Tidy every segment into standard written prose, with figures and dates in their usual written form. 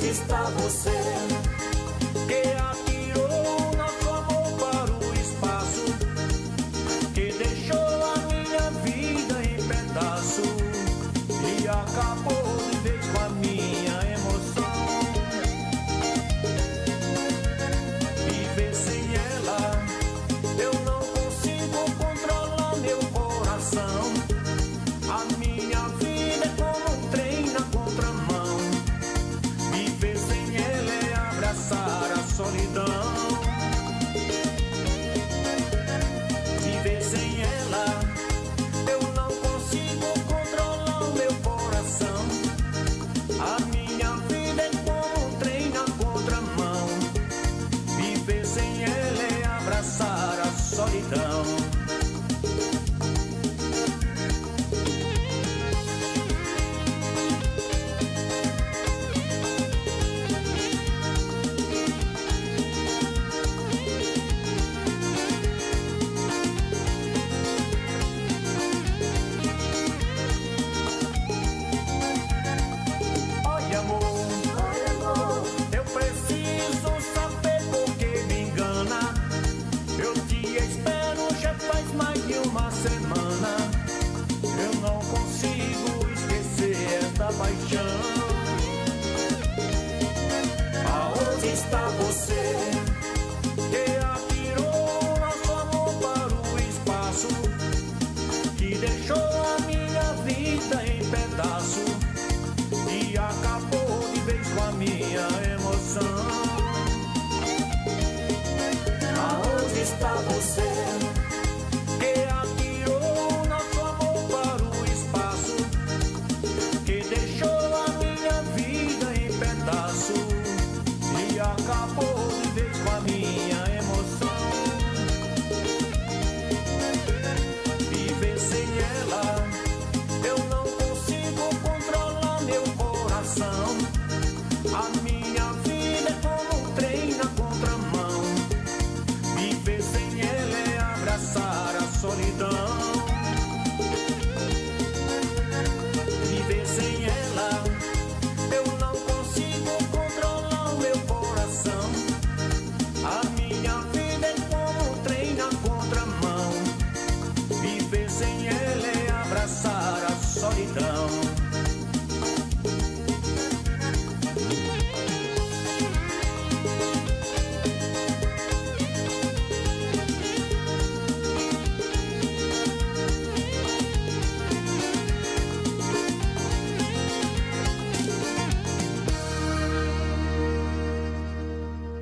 Aonde está você? Que atirou nosso amor para o espaço, que deixou a minha vida em pedaço e acabou de vez com a minha emoção. Viver sem ela, eu não consigo controlar meu coração. A minha vida é como um trem na contramão. Viver sem ela é abraçar a solidão. Viver sem ela, eu não consigo controlar o meu coração. A minha vida é como um trem na contramão. Viver sem ela é abraçar a solidão. Semana, eu não consigo esquecer esta paixão. Aonde está você? Que atirou nosso amor para o espaço, que deixou a minha vida em pedaço e acabou de vez com a minha emoção. Aonde está você? Que atirou nosso amor para o espaço, que deixou a minha vida em pedaço e acabou de vez com a minha emoção. Viver sem ela, eu não consigo controlar meu coração. A minha vida é como um trem na contramão. Viver sem ela é abraçar a solidão. Viver sem ela, eu não consigo controlar o meu coração. A minha vida é como um trem na contramão. Viver sem ela é abraçar a solidão.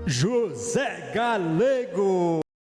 José Galego.